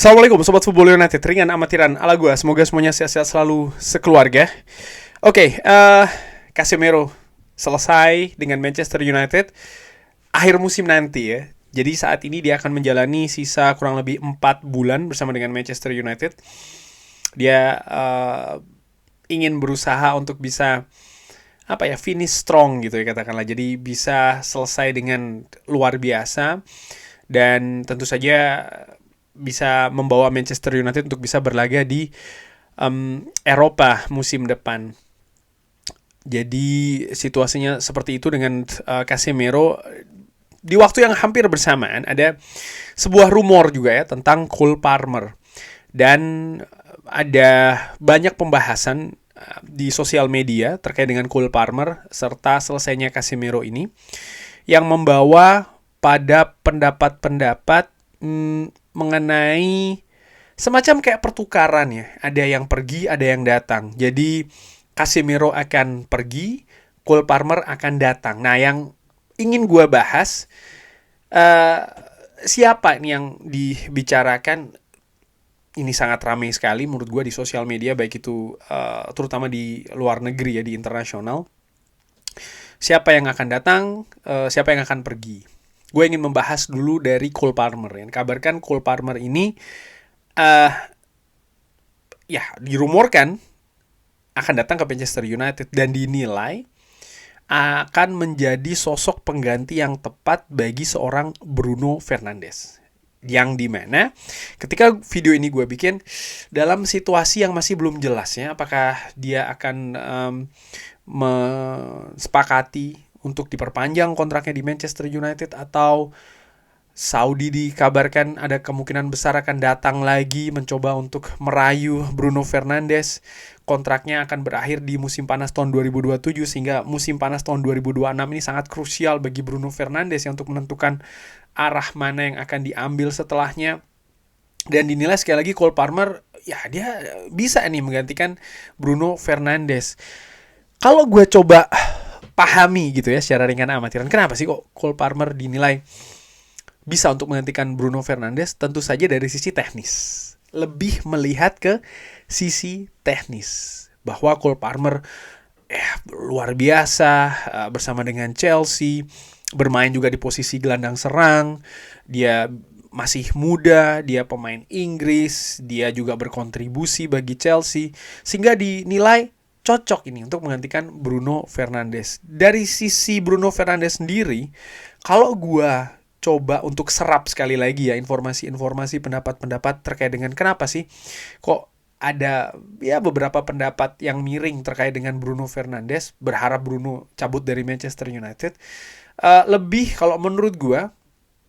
Assalamualaikum Sobat Football United, ringan amatiran ala gue. Semoga semuanya sehat-sehat selalu sekeluarga. Oke, Casemiro selesai dengan Manchester United akhir musim nanti ya. Jadi saat ini dia akan menjalani sisa kurang lebih 4 bulan bersama dengan Manchester United. Dia ingin berusaha untuk bisa finish strong gitu ya katakanlah. Jadi bisa selesai dengan luar biasa dan tentu saja bisa membawa Manchester United untuk bisa berlaga di Eropa musim depan. Jadi situasinya seperti itu dengan Casemiro. Di waktu yang hampir bersamaan ada sebuah rumor juga ya tentang Cole Palmer. Dan ada banyak pembahasan di sosial media terkait dengan Cole Palmer serta selesainya Casemiro ini yang membawa pada pendapat-pendapat mengenai semacam kayak pertukaran ya. Ada yang pergi, ada yang datang. Jadi Casemiro akan pergi, Cole Palmer akan datang. Nah, yang ingin gue bahas siapa nih yang dibicarakan. Ini sangat ramai sekali menurut gue di sosial media, baik itu terutama di luar negeri ya, di internasional. Siapa yang akan datang, siapa yang akan pergi. Gue ingin membahas dulu dari Cole Palmer. Yang kabarkan Cole Palmer ini dirumorkan akan datang ke Manchester United dan dinilai akan menjadi sosok pengganti yang tepat bagi seorang Bruno Fernandes. Yang dimana ketika video ini gue bikin dalam situasi yang masih belum jelas ya, apakah dia akan sepakati untuk diperpanjang kontraknya di Manchester United atau Saudi dikabarkan ada kemungkinan besar akan datang lagi mencoba untuk merayu Bruno Fernandes. Kontraknya akan berakhir di musim panas tahun 2027 sehingga musim panas tahun 2026 ini sangat krusial bagi Bruno Fernandes ya, untuk menentukan arah mana yang akan diambil setelahnya. Dan dinilai sekali lagi Cole Palmer ya dia bisa nih menggantikan Bruno Fernandes. Kalau gue coba pahami gitu ya secara ringan amatiran, kenapa sih kok Cole Palmer dinilai bisa untuk menggantikan Bruno Fernandes? Tentu saja dari sisi teknis. Lebih melihat ke sisi teknis. Bahwa Cole Palmer luar biasa bersama dengan Chelsea, bermain juga di posisi gelandang serang. Dia masih muda, dia pemain Inggris, dia juga berkontribusi bagi Chelsea, sehingga dinilai cocok ini untuk menggantikan Bruno Fernandes. Dari sisi Bruno Fernandes sendiri, kalau gue coba untuk serap sekali lagi ya informasi-informasi, pendapat-pendapat terkait dengan kenapa sih kok ada ya beberapa pendapat yang miring terkait dengan Bruno Fernandes, berharap Bruno cabut dari Manchester United. Lebih kalau menurut gue,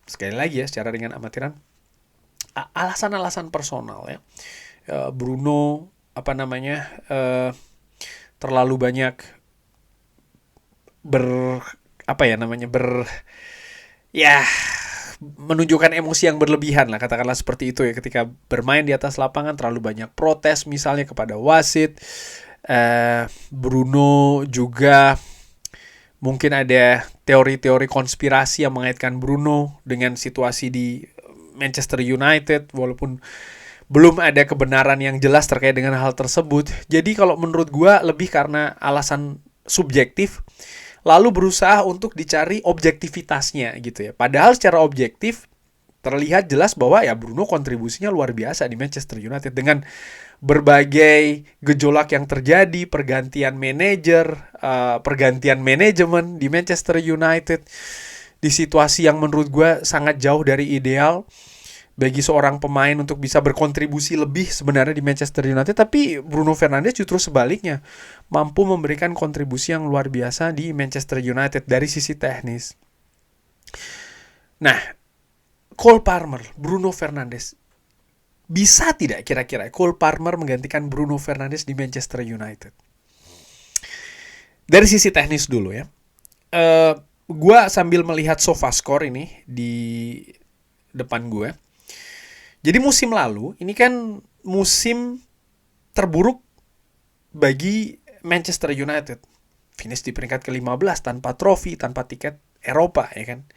sekali lagi ya secara ringan amatiran, alasan-alasan personal ya. Bruno terlalu banyak menunjukkan emosi yang berlebihan lah, katakanlah seperti itu ya, ketika bermain di atas lapangan terlalu banyak protes misalnya kepada wasit. Bruno juga mungkin ada teori-teori konspirasi yang mengaitkan Bruno dengan situasi di Manchester United, walaupun belum ada kebenaran yang jelas terkait dengan hal tersebut. Jadi kalau menurut gue lebih karena alasan subjektif, lalu berusaha untuk dicari objektivitasnya gitu ya. Padahal secara objektif terlihat jelas bahwa ya Bruno kontribusinya luar biasa di Manchester United dengan berbagai gejolak yang terjadi, pergantian manajer, pergantian manajemen di Manchester United di situasi yang menurut gue sangat jauh dari ideal bagi seorang pemain untuk bisa berkontribusi lebih sebenarnya di Manchester United. Tapi Bruno Fernandes justru sebaliknya mampu memberikan kontribusi yang luar biasa di Manchester United dari sisi teknis. Nah, Cole Palmer, Bruno Fernandes, bisa tidak kira-kira Cole Palmer menggantikan Bruno Fernandes di Manchester United? Dari sisi teknis dulu ya. Gue sambil melihat SofaScore ini di depan gue. Jadi musim lalu, ini kan musim terburuk bagi Manchester United. Finish di peringkat ke-15 tanpa trofi, tanpa tiket Eropa ya kan.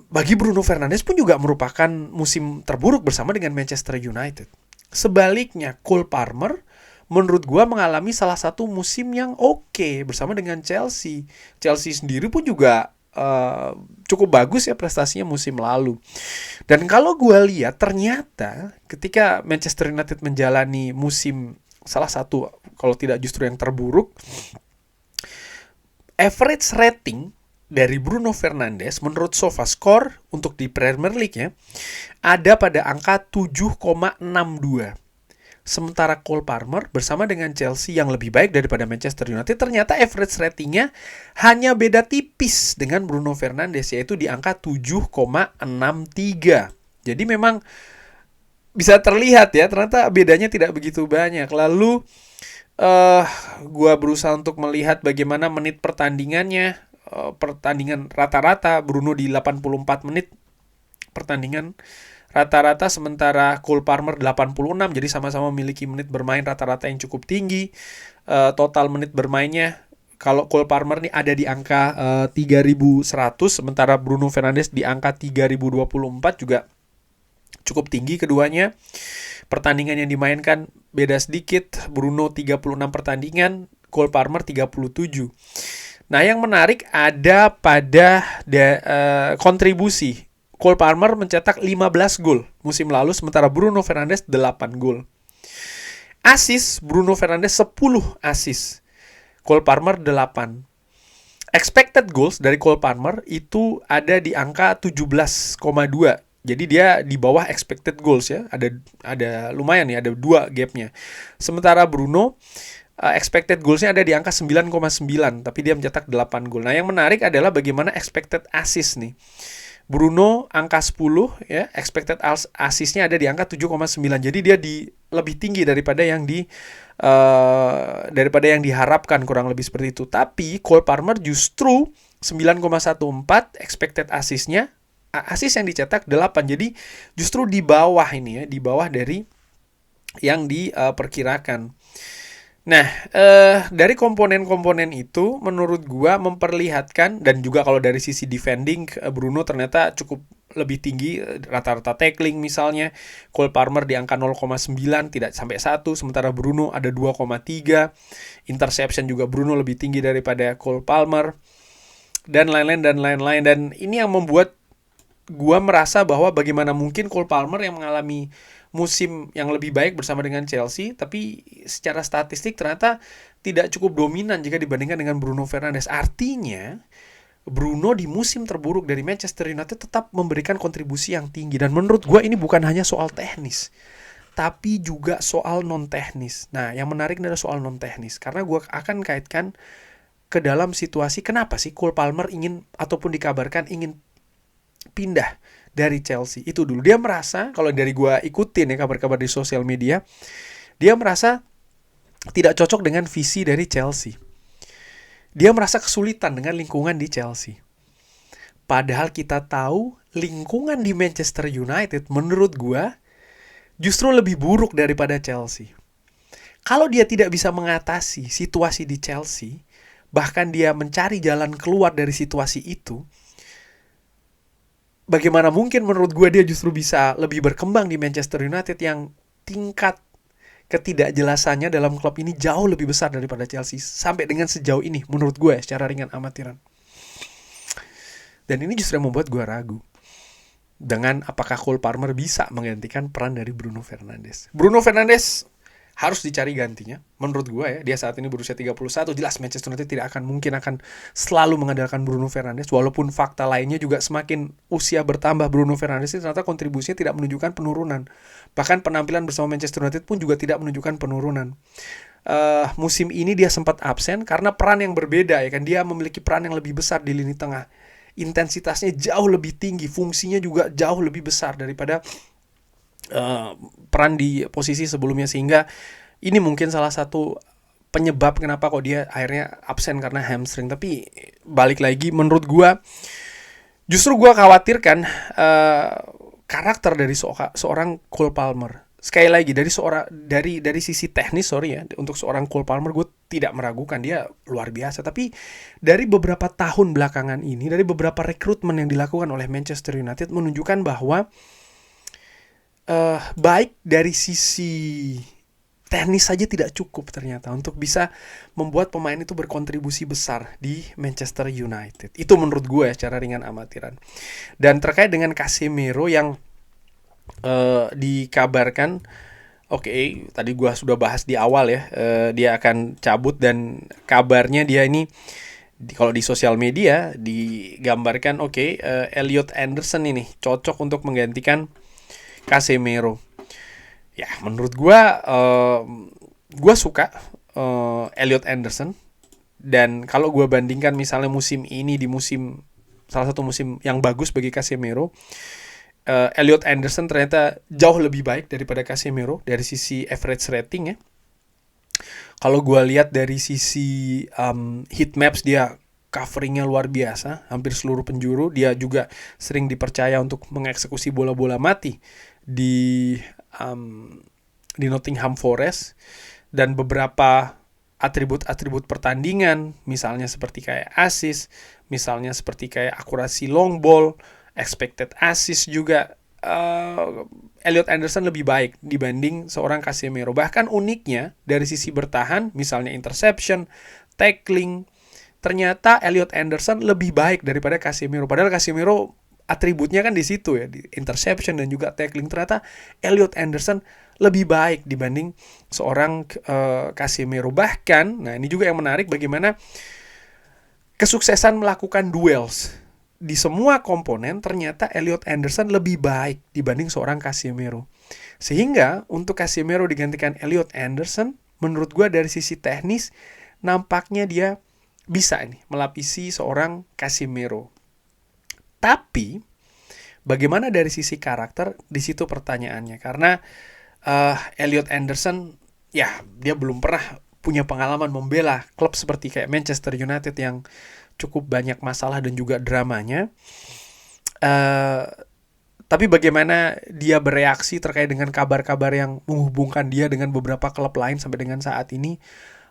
bagi Bruno Fernandes pun juga merupakan musim terburuk bersama dengan Manchester United. Sebaliknya, Cole Palmer menurut gua mengalami salah satu musim yang oke bersama dengan Chelsea. Chelsea sendiri pun juga cukup bagus ya prestasinya musim lalu. Dan kalau gua lihat ternyata ketika Manchester United menjalani musim salah satu kalau tidak justru yang terburuk, average rating dari Bruno Fernandes menurut SofaScore untuk di Premier League ya ada pada angka 7,62. Sementara Cole Palmer bersama dengan Chelsea yang lebih baik daripada Manchester United ternyata average ratingnya hanya beda tipis dengan Bruno Fernandes yaitu di angka 7,63. Jadi memang bisa terlihat ya ternyata bedanya tidak begitu banyak. Lalu gua berusaha untuk melihat bagaimana menit pertandingannya. Pertandingan rata-rata Bruno di 84 menit pertandingan rata-rata, sementara Cole Palmer 86, jadi sama-sama memiliki menit bermain rata-rata yang cukup tinggi. Total menit bermainnya kalau Cole Palmer nih ada di angka 3.100, sementara Bruno Fernandes di angka 3.024, juga cukup tinggi keduanya. Pertandingan yang dimainkan beda sedikit, Bruno 36 pertandingan, Cole Palmer 37. Nah, yang menarik ada pada kontribusi. Cole Palmer mencetak 15 gol musim lalu, sementara Bruno Fernandes 8 gol. Assist, Bruno Fernandes 10 assist, Cole Palmer 8. Expected goals dari Cole Palmer itu ada di angka 17,2. Jadi dia di bawah expected goals ya. Ada lumayan ya, ada 2 gapnya. Sementara Bruno expected goals-nya ada di angka 9,9, tapi dia mencetak 8 gol. Nah, yang menarik adalah bagaimana expected assist nih. Bruno angka 10 ya, expected assist-nya ada di angka 7,9. Jadi dia lebih tinggi daripada yang diharapkan, kurang lebih seperti itu. Tapi Cole Palmer justru 9,14 expected assist-nya, assist yang dicetak 8. Jadi justru di bawah ini ya, di bawah dari yang diperkirakan. Nah, dari komponen-komponen itu menurut gua memperlihatkan, dan juga kalau dari sisi defending, Bruno ternyata cukup lebih tinggi, rata-rata tackling misalnya, Cole Palmer di angka 0,9, tidak sampai 1, sementara Bruno ada 2,3, interception juga Bruno lebih tinggi daripada Cole Palmer, dan lain-lain. Dan ini yang membuat gua merasa bahwa bagaimana mungkin Cole Palmer yang mengalami musim yang lebih baik bersama dengan Chelsea, tapi secara statistik ternyata tidak cukup dominan jika dibandingkan dengan Bruno Fernandes. Artinya, Bruno di musim terburuk dari Manchester United tetap memberikan kontribusi yang tinggi. Dan menurut gue ini bukan hanya soal teknis, tapi juga soal non-teknis. Nah, yang menarik adalah soal non-teknis, karena gue akan kaitkan ke dalam situasi kenapa sih Cole Palmer ingin, ataupun dikabarkan ingin pindah dari Chelsea. Itu dulu dia merasa, kalau dari gua ikutin ya kabar-kabar di sosial media, dia merasa tidak cocok dengan visi dari Chelsea. Dia merasa kesulitan dengan lingkungan di Chelsea. Padahal kita tahu lingkungan di Manchester United menurut gua justru lebih buruk daripada Chelsea. Kalau dia tidak bisa mengatasi situasi di Chelsea, bahkan dia mencari jalan keluar dari situasi itu, bagaimana mungkin menurut gue dia justru bisa lebih berkembang di Manchester United yang tingkat ketidakjelasannya dalam klub ini jauh lebih besar daripada Chelsea sampai dengan sejauh ini menurut gue secara ringan amatiran. Dan ini justru yang membuat gue ragu dengan apakah Cole Palmer bisa menggantikan peran dari Bruno Fernandes. Bruno Fernandes harus dicari gantinya menurut gue ya. Dia saat ini berusia 31, jelas Manchester United tidak akan selalu mengandalkan Bruno Fernandes, walaupun fakta lainnya juga semakin usia bertambah Bruno Fernandes ternyata kontribusinya tidak menunjukkan penurunan. Bahkan penampilan bersama Manchester United pun juga tidak menunjukkan penurunan. Musim ini dia sempat absen karena peran yang berbeda ya kan. Dia memiliki peran yang lebih besar di lini tengah. Intensitasnya jauh lebih tinggi, fungsinya juga jauh lebih besar daripada peran di posisi sebelumnya, sehingga ini mungkin salah satu penyebab kenapa kok dia akhirnya absen karena hamstring. Tapi balik lagi, menurut gua justru gua khawatirkan karakter dari seorang Cole Palmer. Sekali lagi dari sisi teknis, untuk seorang Cole Palmer gue tidak meragukan, dia luar biasa. Tapi dari beberapa tahun belakangan ini, dari beberapa rekrutmen yang dilakukan oleh Manchester United menunjukkan bahwa baik dari sisi teknis saja tidak cukup ternyata untuk bisa membuat pemain itu berkontribusi besar di Manchester United. Itu menurut gue secara ringan amatiran. Dan terkait dengan Casemiro yang dikabarkan, tadi gue sudah bahas di awal ya, dia akan cabut dan kabarnya dia ini kalau di sosial media digambarkan Elliot Anderson ini cocok untuk menggantikan Casemiro. Ya menurut gue suka Elliot Anderson, dan kalau gue bandingkan misalnya musim ini di salah satu musim yang bagus bagi Casemiro, Elliot Anderson ternyata jauh lebih baik daripada Casemiro dari sisi average rating ya. Kalau gue lihat dari sisi heat maps, dia coveringnya luar biasa, hampir seluruh penjuru. Dia juga sering dipercaya untuk mengeksekusi bola-bola mati di Nottingham Forest, dan beberapa atribut-atribut pertandingan, misalnya seperti kayak assist, misalnya seperti kayak akurasi long ball, expected assist juga, Elliot Anderson lebih baik dibanding seorang Casemiro. Bahkan uniknya dari sisi bertahan, misalnya interception, tackling, ternyata Elliot Anderson lebih baik daripada Casemiro. Padahal Casemiro atributnya kan di situ ya, di interception dan juga tackling. Ternyata Elliot Anderson lebih baik dibanding seorang Casemiro. Bahkan, nah ini juga yang menarik, bagaimana kesuksesan melakukan duels di semua komponen, ternyata Elliot Anderson lebih baik dibanding seorang Casemiro. Sehingga untuk Casemiro digantikan Elliot Anderson, menurut gue dari sisi teknis nampaknya dia bisa nih melapisi seorang Casemiro. Tapi bagaimana dari sisi karakter, di situ pertanyaannya. Karena Elliot Anderson ya dia belum pernah punya pengalaman membela klub seperti kayak Manchester United yang cukup banyak masalah dan juga dramanya. Tapi bagaimana dia bereaksi terkait dengan kabar-kabar yang menghubungkan dia dengan beberapa klub lain sampai dengan saat ini,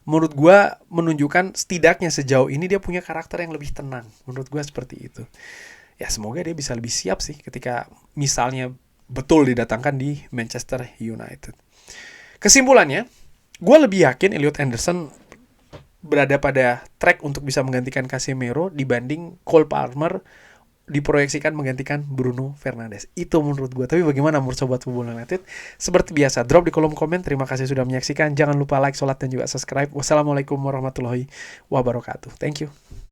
menurut gue menunjukkan setidaknya sejauh ini dia punya karakter yang lebih tenang. Menurut gue seperti itu. Ya semoga dia bisa lebih siap sih ketika misalnya betul didatangkan di Manchester United. Kesimpulannya, gue lebih yakin Elliot Anderson berada pada track untuk bisa menggantikan Casemiro dibanding Cole Palmer diproyeksikan menggantikan Bruno Fernandes. Itu menurut gue. Tapi bagaimana menurut Sobat Football United? Seperti biasa, drop di kolom komen. Terima kasih sudah menyaksikan. Jangan lupa like, sholat, dan juga subscribe. Wassalamualaikum warahmatullahi wabarakatuh. Thank you.